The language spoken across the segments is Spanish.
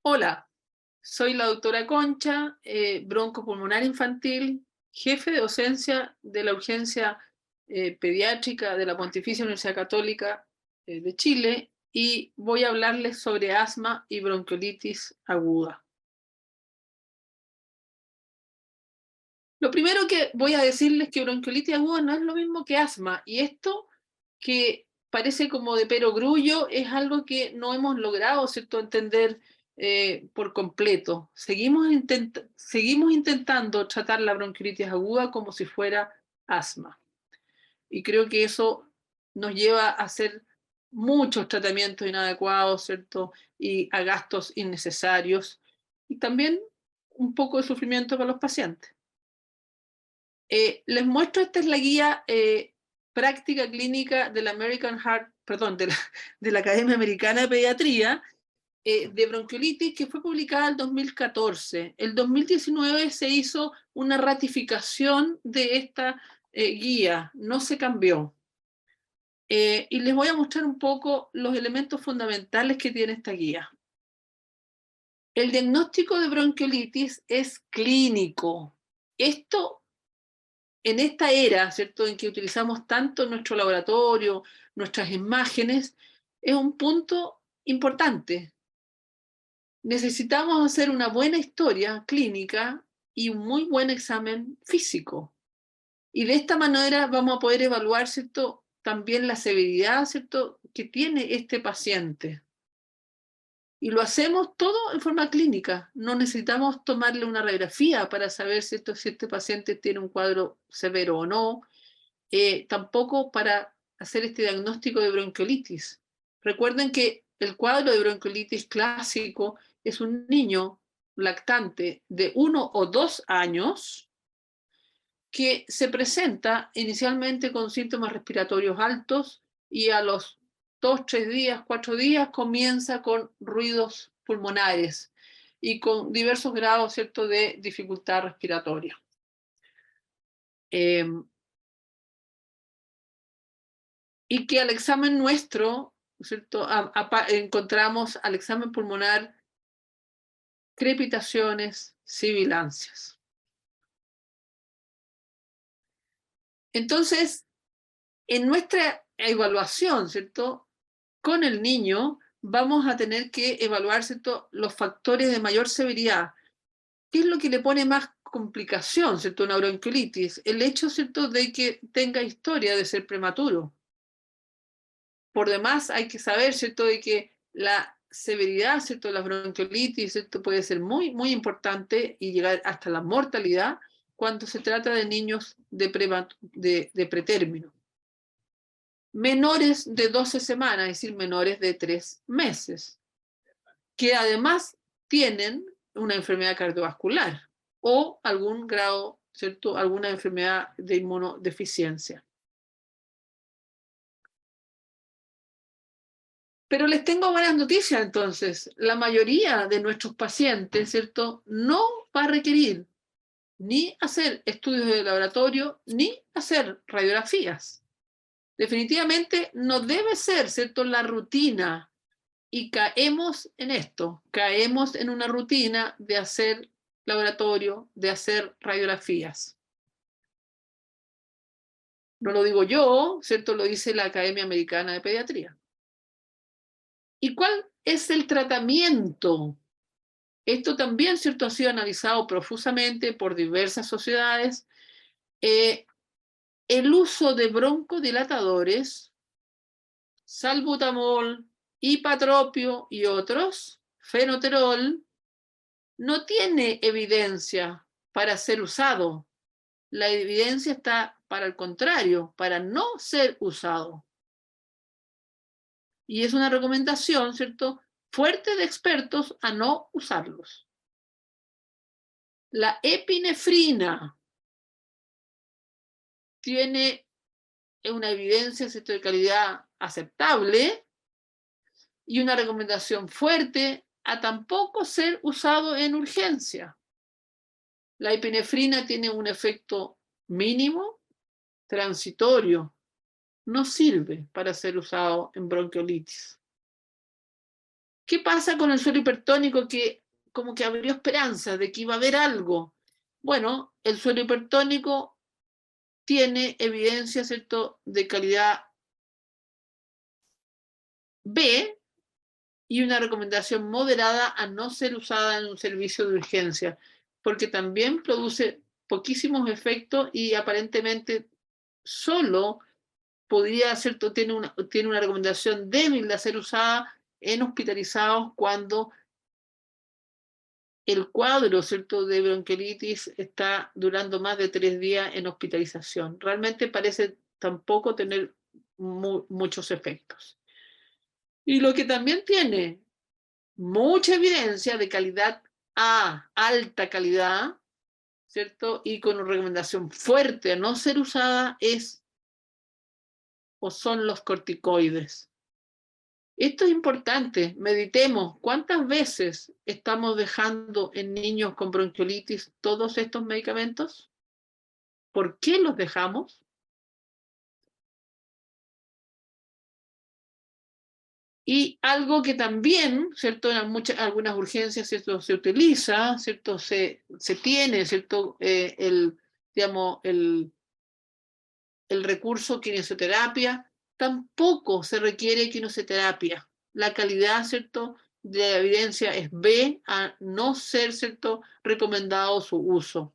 Hola, soy la doctora Concha, broncopulmonar infantil, jefe de docencia de la urgencia pediátrica de la Pontificia Universidad Católica de Chile y voy a hablarles sobre asma y bronquiolitis aguda. Lo primero que voy a decirles es que bronquiolitis aguda no es lo mismo que asma, y esto que parece como de perogrullo es algo que no hemos logrado, ¿cierto?, entender por completo. Seguimos intentando tratar la bronquiolitis aguda como si fuera asma. Y creo que eso nos lleva a hacer muchos tratamientos inadecuados, ¿cierto?, y a gastos innecesarios, y también un poco de sufrimiento para los pacientes. Les muestro, esta es la guía práctica clínica de la American Heart, perdón, de la Academia Americana de Pediatría, de bronquiolitis, que fue publicada en 2014. El 2019 se hizo una ratificación de esta guía, no se cambió. Y les voy a mostrar un poco los elementos fundamentales que tiene esta guía. El diagnóstico de bronquiolitis es clínico. Esto en esta era, ¿cierto?, en que utilizamos tanto nuestro laboratorio, nuestras imágenes, es un punto importante. Necesitamos hacer una buena historia clínica y un muy buen examen físico. Y de esta manera vamos a poder evaluar, ¿cierto?, también la severidad, ¿cierto?, que tiene este paciente. Y lo hacemos todo en forma clínica. No necesitamos tomarle una radiografía para saber si este paciente tiene un cuadro severo o no, tampoco para hacer este diagnóstico de bronquiolitis. Recuerden que el cuadro de bronquiolitis clásico es un niño lactante de 1 o 2 años que se presenta inicialmente con síntomas respiratorios altos y a los 2, 3 días, 4 días comienza con ruidos pulmonares y con diversos grados, ¿cierto?, de dificultad respiratoria. Eh, y que al examen nuestro, ¿cierto?, encontramos al examen pulmonar crepitaciones, sibilancias. Entonces, en nuestra evaluación, ¿cierto?, con el niño vamos a tener que evaluar, ¿cierto?, los factores de mayor severidad. ¿Qué es lo que le pone más complicación, ¿cierto?, una bronquiolitis? El hecho, ¿cierto?, de que tenga historia de ser prematuro. Por demás, hay que saber, ¿cierto?, de que la severidad, ¿cierto?, de la bronquiolitis, ¿cierto?, puede ser muy, muy importante y llegar hasta la mortalidad cuando se trata de niños de pretérmino. Menores de 12 semanas, es decir, menores de 3 meses, que además tienen una enfermedad cardiovascular o algún grado, ¿cierto?, alguna enfermedad de inmunodeficiencia. Pero les tengo buenas noticias entonces. La mayoría de nuestros pacientes, ¿cierto?, no va a requerir ni hacer estudios de laboratorio ni hacer radiografías. Definitivamente no debe ser, ¿cierto?, la rutina. Y caemos en esto, caemos en una rutina de hacer laboratorio, de hacer radiografías. No lo digo yo, ¿cierto?, lo dice la Academia Americana de Pediatría. ¿Y cuál es el tratamiento? Esto también, ¿cierto?, ha sido analizado profusamente por diversas sociedades. El uso de broncodilatadores, salbutamol, ipatropio y otros, fenoterol, no tiene evidencia para ser usado. La evidencia está para el contrario, para no ser usado. Y es una recomendación, ¿cierto?, fuerte de expertos a no usarlos. La epinefrina tiene una evidencia, ¿cierto?, de calidad aceptable y una recomendación fuerte a tampoco ser usado en urgencia. La epinefrina tiene un efecto mínimo, transitorio, no sirve para ser usado en bronquiolitis. ¿Qué pasa con el suelo hipertónico que como que abrió esperanzas de que iba a haber algo? Bueno, el suelo hipertónico tiene evidencia, ¿cierto?, de calidad B y una recomendación moderada a no ser usada en un servicio de urgencia, porque también produce poquísimos efectos y aparentemente solo podría ser, tiene una recomendación débil de ser usada en hospitalizados cuando el cuadro, ¿cierto?, de bronquiolitis está durando más de 3 días en hospitalización. Realmente parece tampoco tener muchos efectos. Y lo que también tiene mucha evidencia de calidad A, alta calidad, ¿cierto? Y con una recomendación fuerte a no ser usada es o son los corticoides. Esto es importante, meditemos cuántas veces estamos dejando en niños con bronquiolitis todos estos medicamentos. ¿Por qué los dejamos? Y algo que también, ¿cierto?, en algunas urgencias, ¿cierto?, se utiliza, ¿cierto?, se tiene, ¿cierto?, digamos, el recurso quimioterapia, tampoco se requiere quimioterapia. La calidad, ¿cierto?, de la evidencia es B, a no ser, ¿cierto?, recomendado su uso.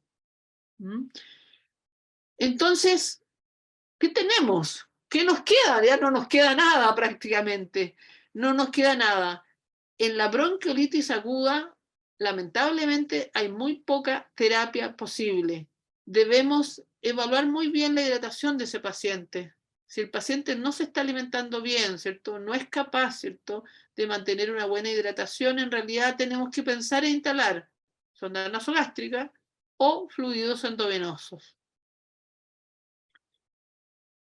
Entonces, ¿qué tenemos? ¿Qué nos queda? Ya no nos queda nada prácticamente. No nos queda nada. En la bronquiolitis aguda, lamentablemente, hay muy poca terapia posible. Debemos evaluar muy bien la hidratación de ese paciente. Si el paciente no se está alimentando bien, ¿cierto?, no es capaz, ¿cierto?, de mantener una buena hidratación, en realidad tenemos que pensar en instalar sonda nasogástrica o fluidos endovenosos.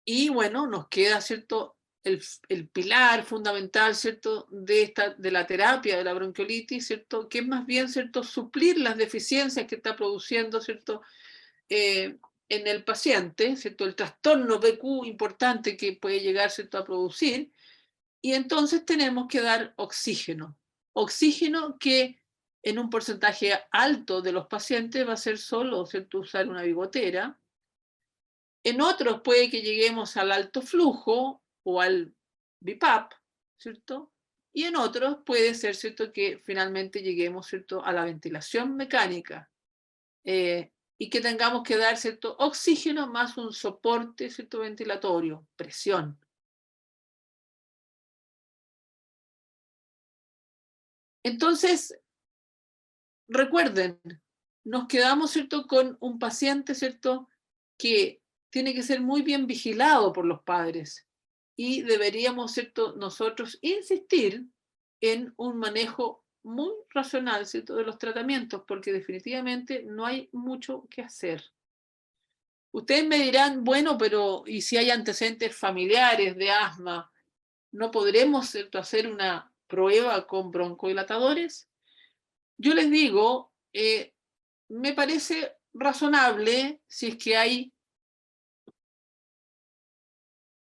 Y bueno, nos queda, ¿cierto?, el pilar fundamental, ¿cierto?, de la terapia de la bronquiolitis, ¿cierto?, que es más bien, ¿cierto?, suplir las deficiencias que está produciendo, ¿cierto?, en el paciente, ¿cierto?, el trastorno BQ importante que puede llegar, ¿cierto?, a producir, y entonces tenemos que dar oxígeno. Oxígeno que en un porcentaje alto de los pacientes va a ser solo, ¿cierto?, usar una bigotera. En otros puede que lleguemos al alto flujo o al BiPAP, ¿cierto? Y en otros puede ser, ¿cierto?, que finalmente lleguemos, ¿cierto?, a la ventilación mecánica y que tengamos que dar, ¿cierto?, oxígeno más un soporte, ¿cierto?, ventilatorio, presión. Entonces, recuerden, nos quedamos, ¿cierto?, con un paciente, ¿cierto?, que tiene que ser muy bien vigilado por los padres y deberíamos, ¿cierto?, nosotros insistir en un manejo muy racional, ¿cierto?, de los tratamientos, porque definitivamente no hay mucho que hacer. Ustedes me dirán, bueno, pero ¿y si hay antecedentes familiares de asma? ¿No podremos, ¿cierto?, hacer una prueba con broncodilatadores? Yo les digo, me parece razonable si es que hay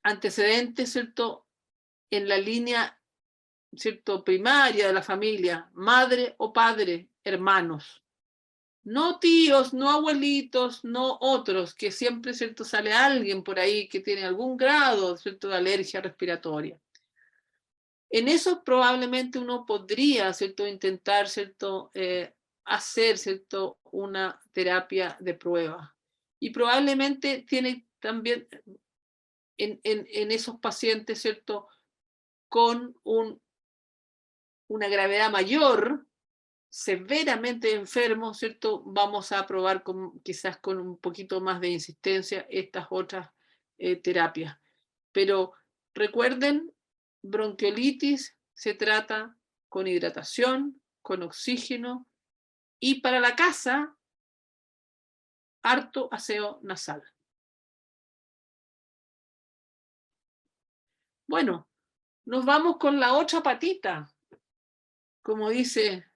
antecedentes, ¿cierto?, en la línea, ¿cierto?, primaria de la familia, madre o padre, hermanos. No tíos, no abuelitos, no otros, que siempre, ¿cierto?, sale alguien por ahí que tiene algún grado, ¿cierto?, de alergia respiratoria. En eso probablemente uno podría, ¿cierto?, intentar, ¿cierto?, hacer, ¿cierto?, una terapia de prueba. Y probablemente tiene también en esos pacientes, ¿cierto?, con una gravedad mayor, severamente enfermos, ¿cierto?, vamos a probar quizás con un poquito más de insistencia estas otras terapias. Pero recuerden, bronquiolitis se trata con hidratación, con oxígeno y para la casa, harto aseo nasal. Bueno, nos vamos con la otra patita, como dice,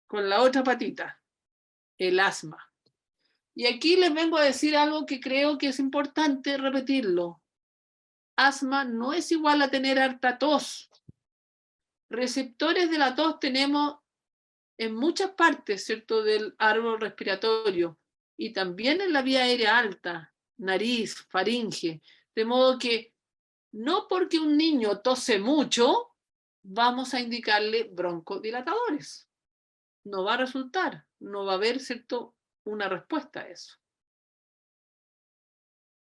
con la otra patita, el asma. Y aquí les vengo a decir algo que creo que es importante repetirlo. Asma no es igual a tener harta tos. receptores de la tos tenemos en muchas partes, ¿cierto?, del árbol respiratorio y también en la vía aérea alta, nariz, faringe, de modo que no porque un niño tose mucho, vamos a indicarle broncodilatadores. No va a resultar, no va a haber, ¿cierto?, una respuesta a eso.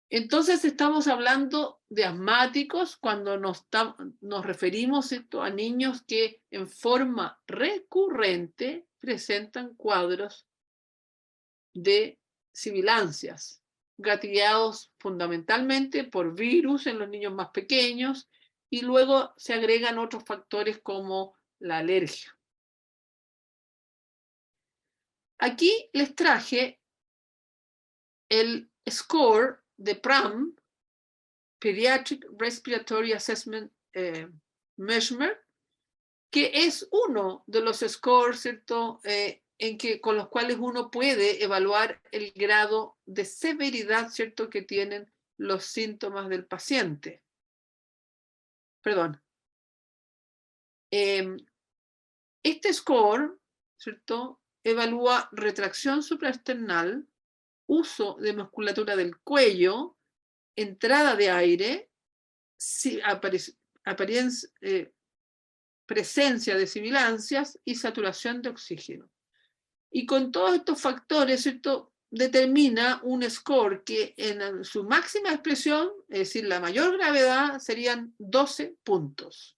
Entonces estamos hablando de asmáticos cuando nos referimos, ¿cierto?, a niños que en forma recurrente presentan cuadros de sibilancias, gatillados fundamentalmente por virus en los niños más pequeños, y luego se agregan otros factores como la alergia. Aquí les traje el score de PRAM, Pediatric Respiratory Assessment Measurement, que es uno de los scores, ¿cierto?, con los cuales uno puede evaluar el grado de severidad, ¿cierto?, que tienen los síntomas del paciente. Perdón. Este score, ¿cierto?, evalúa retracción supraesternal, uso de musculatura del cuello, entrada de aire, presencia de sibilancias y saturación de oxígeno. Y con todos estos factores, ¿cierto?, determina un score que en su máxima expresión, es decir, la mayor gravedad, serían 12 puntos.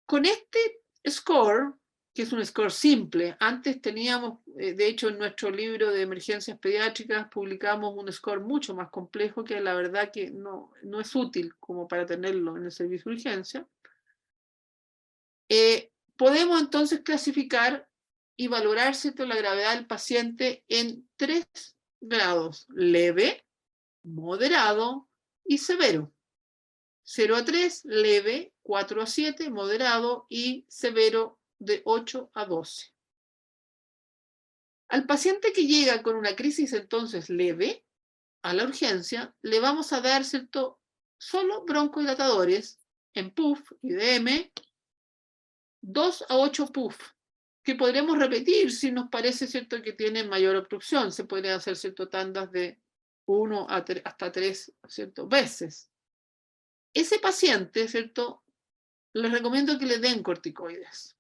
Con este score, que es un score simple, antes teníamos, de hecho en nuestro libro de emergencias pediátricas publicamos un score mucho más complejo que la verdad que no es útil como para tenerlo en el servicio de urgencia. Podemos entonces clasificar y valorar, ¿cierto?, la gravedad del paciente en 3 grados: leve, moderado y severo. 0 a 3, leve; 4 a 7, moderado; y severo, de 8 a 12. Al paciente que llega con una crisis entonces leve a la urgencia, le vamos a dar, ¿cierto?, solo broncodilatadores en PUF, IDM, 2 a 8 PUF, que podremos repetir si nos parece, ¿cierto?, que tienen mayor obstrucción. Se pueden hacer, ¿cierto?, tandas de 1 hasta 3, ¿cierto?, veces. Ese paciente, ¿cierto?, les recomiendo que le den corticoides.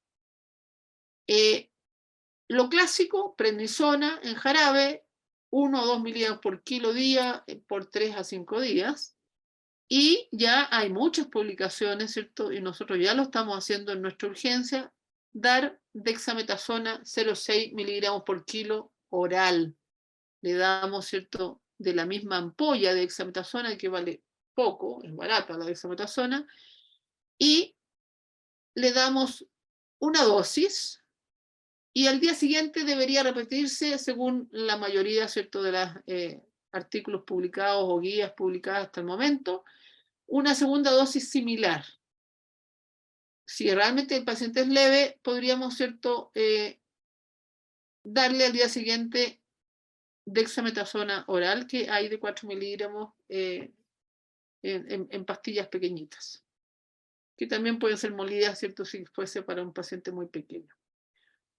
Lo clásico, prednisona en jarabe, 1 o 2 miligramos por kilo día, por 3 a 5 días. Y ya hay muchas publicaciones, ¿cierto?, y nosotros ya lo estamos haciendo en nuestra urgencia, dar dexametasona 0,6 miligramos por kilo oral. Le damos, ¿cierto?, de la misma ampolla de dexametasona, que vale poco, es barata la dexametasona, y le damos una dosis, y al día siguiente debería repetirse, según la mayoría, ¿cierto?, de los artículos publicados o guías publicadas hasta el momento, una segunda dosis similar. Si realmente el paciente es leve, podríamos, ¿cierto?, darle al día siguiente dexametasona oral, que hay de 4 miligramos en pastillas pequeñitas, que también pueden ser molidas, ¿cierto?, si fuese para un paciente muy pequeño.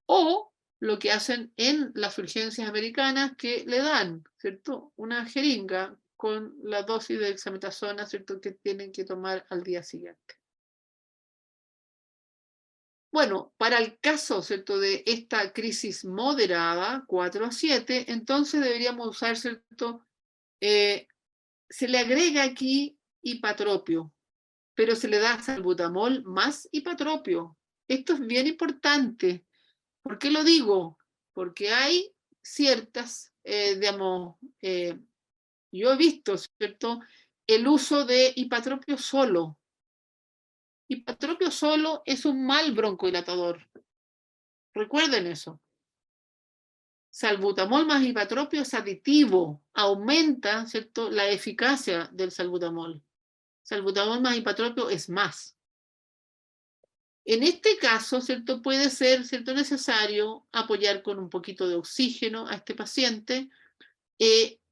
O lo que hacen en las urgencias americanas, que le dan, ¿cierto?, una jeringa con la dosis de dexametasona, ¿cierto?, que tienen que tomar al día siguiente. Bueno, para el caso, ¿cierto?, de esta crisis moderada, 4 a 7, entonces deberíamos usar, ¿cierto?, se le agrega aquí hipatropio, pero se le da salbutamol más hipatropio. Esto es bien importante. ¿Por qué lo digo? Porque hay ciertas, yo he visto, ¿cierto?, el uso de hipatropio solo. Hipatropio solo es un mal broncodilatador. Recuerden eso. Salbutamol más hipatropio es aditivo, aumenta, ¿cierto?, la eficacia del salbutamol. Salbutamol más hipatropio es más. En este caso, ¿cierto?, puede ser, ¿cierto?, necesario apoyar con un poquito de oxígeno a este paciente,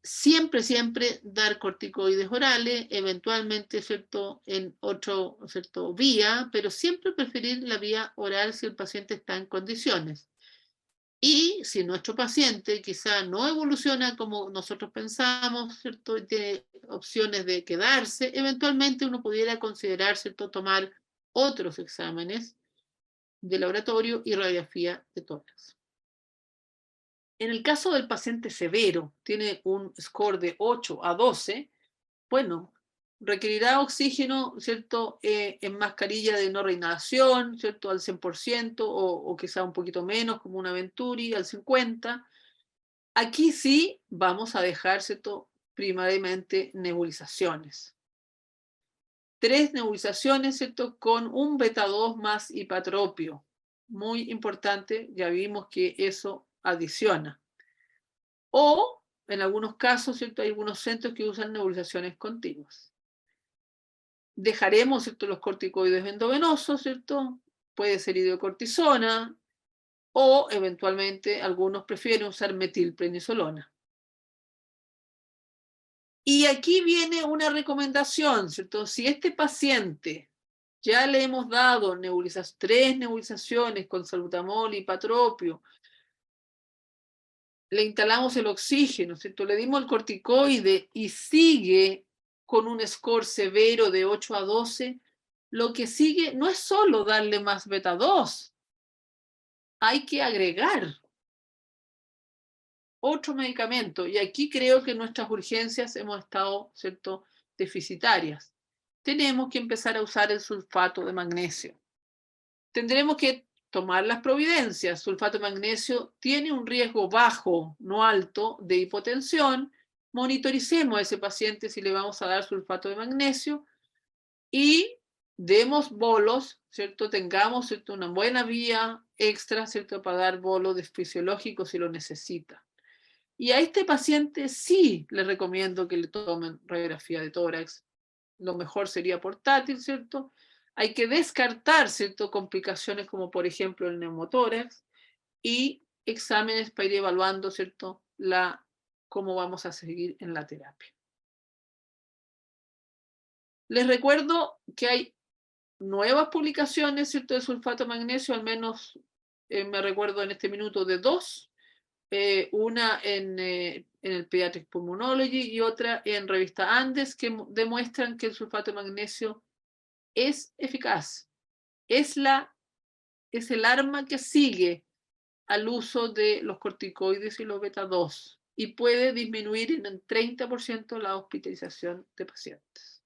siempre, siempre dar corticoides orales, eventualmente, ¿cierto?, en otro, ¿cierto?, vía, pero siempre preferir la vía oral si el paciente está en condiciones. Y si nuestro paciente quizá no evoluciona como nosotros pensamos, ¿cierto?, y tiene opciones de quedarse, eventualmente uno pudiera considerar, ¿cierto?, tomar otros exámenes de laboratorio y radiografía de tórax. En el caso del paciente severo, tiene un score de 8 a 12, bueno, requerirá oxígeno, ¿cierto?, en mascarilla de no reinhalación, ¿cierto?, al 100% o quizá un poquito menos, como una Venturi, al 50%. Aquí sí vamos a dejar, ¿cierto?, primariamente nebulizaciones. 3 nebulizaciones, ¿cierto?, con un beta 2 más hipatropio. Muy importante, ya vimos que eso adiciona. O, en algunos casos, ¿cierto?, hay algunos centros que usan nebulizaciones continuas. Dejaremos, ¿cierto?, los corticoides endovenosos, ¿cierto? Puede ser hidrocortisona o, eventualmente, algunos prefieren usar metilprednisolona. Y aquí viene una recomendación, ¿cierto? Si este paciente ya le hemos dado 3 nebulizaciones con salbutamol y hipatropio, le instalamos el oxígeno, ¿cierto?, le dimos el corticoide y sigue con un score severo de 8 a 12, lo que sigue no es solo darle más beta 2, hay que agregar otro medicamento. Y aquí creo que en nuestras urgencias hemos estado, ¿cierto?, deficitarias. Tenemos que empezar a usar el sulfato de magnesio. Tendremos que tomar las providencias. Sulfato de magnesio tiene un riesgo bajo, no alto, de hipotensión. Monitoricemos a ese paciente si le vamos a dar sulfato de magnesio y demos bolos, ¿cierto? Tengamos, ¿cierto?, una buena vía extra, ¿cierto?, para dar bolos fisiológicos si lo necesita. Y a este paciente sí le recomiendo que le tomen radiografía de tórax. Lo mejor sería portátil, ¿cierto? Hay que descartar, ¿cierto?, complicaciones como, por ejemplo, el neumotórax y exámenes para ir evaluando, ¿cierto?, cómo vamos a seguir en la terapia. Les recuerdo que hay nuevas publicaciones, ¿cierto?, de sulfato de magnesio, al menos me recuerdo en este minuto de 2, una en el Pediatric Pulmonology y otra en revista Andes, que demuestran que el sulfato de magnesio es eficaz. Es el arma que sigue al uso de los corticoides y los beta 2 y puede disminuir en un 30% la hospitalización de pacientes.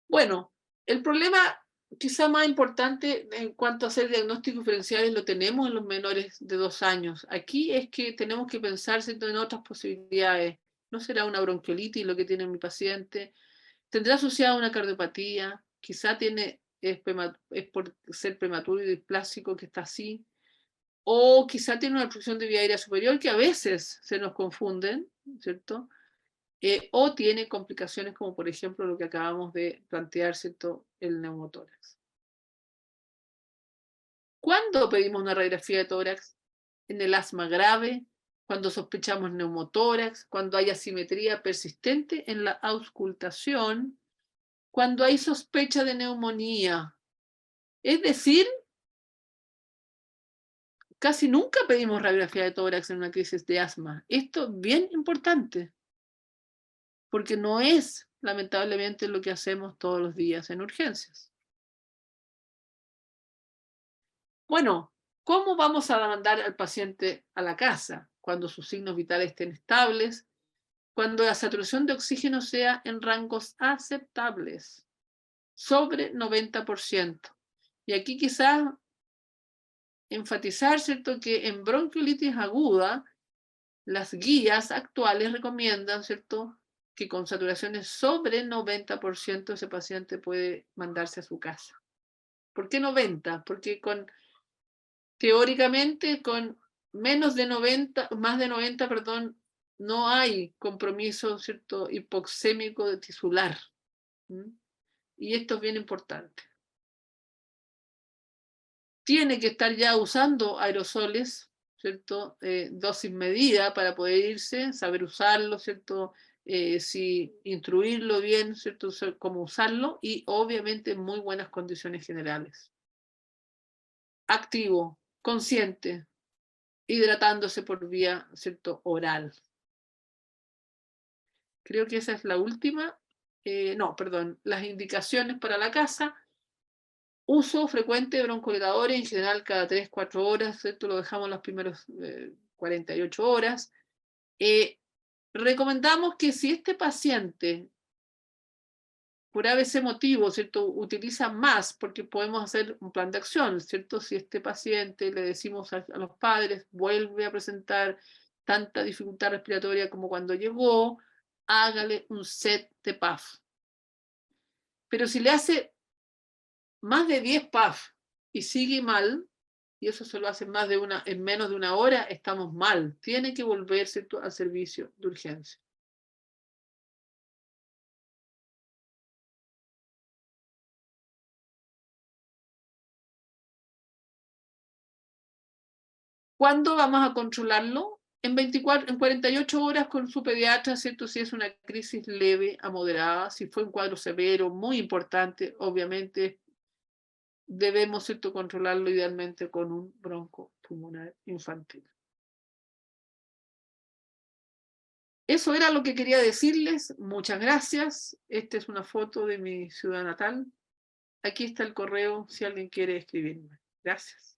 Bueno, el problema quizá más importante en cuanto a hacer diagnósticos diferenciales lo tenemos en los menores de 2 años. Aquí es que tenemos que pensar, ¿cierto?, en otras posibilidades. ¿No será una bronquiolitis lo que tiene mi paciente? ¿Tendrá asociada una cardiopatía? Quizá es por ser prematuro y displásico que está así. O quizá tiene una obstrucción de vía aérea superior que a veces se nos confunden, ¿cierto? O tiene complicaciones como, por ejemplo, lo que acabamos de plantear, ¿cierto?, el neumotórax. ¿Cuándo pedimos una radiografía de tórax? En el asma grave, cuando sospechamos neumotórax, cuando hay asimetría persistente en la auscultación, cuando hay sospecha de neumonía. Es decir, casi nunca pedimos radiografía de tórax en una crisis de asma. Esto es bien importante, porque no es, lamentablemente, lo que hacemos todos los días en urgencias. Bueno, ¿cómo vamos a mandar al paciente a la casa? Cuando sus signos vitales estén estables, cuando la saturación de oxígeno sea en rangos aceptables, sobre 90%. Y aquí quizás enfatizar, ¿cierto?, que en bronquiolitis aguda, las guías actuales recomiendan, ¿cierto?, que con saturaciones sobre 90% ese paciente puede mandarse a su casa. ¿Por qué 90? Porque teóricamente con más de 90, perdón, no hay compromiso, ¿cierto?, hipoxémico de tisular. Y esto es bien importante. Tiene que estar ya usando aerosoles ¿cierto? Dosis medida para poder irse, saber usarlo, ¿cierto? Si instruirlo bien, ¿cierto? Cómo usarlo y obviamente en muy buenas condiciones generales. Activo, consciente, hidratándose por vía, ¿cierto? Oral. Creo que esa es la última. No, perdón, las indicaciones para la casa. Uso frecuente de broncodilatadores, en general cada 3-4 horas, ¿cierto? Lo dejamos las primeras 48 horas. Recomendamos que si este paciente, por ese motivo, ¿cierto? Utiliza más, porque podemos hacer un plan de acción, ¿cierto? Si este paciente le decimos a los padres, vuelve a presentar tanta dificultad respiratoria como cuando llegó, hágale un set de PAF. Pero si le hace más de 10 PAF y sigue mal, y eso se lo hace en menos de una hora, estamos mal. Tiene que volver, ¿cierto?, al servicio de urgencia. ¿Cuándo vamos a controlarlo? En 48 horas con su pediatra, ¿cierto? Si es una crisis leve a moderada, si fue un cuadro severo, muy importante, obviamente debemos, ¿cierto?, controlarlo idealmente con un broncopulmonar infantil. Eso era lo que quería decirles. Muchas gracias. Esta es una foto de mi ciudad natal. Aquí está el correo si alguien quiere escribirme. Gracias.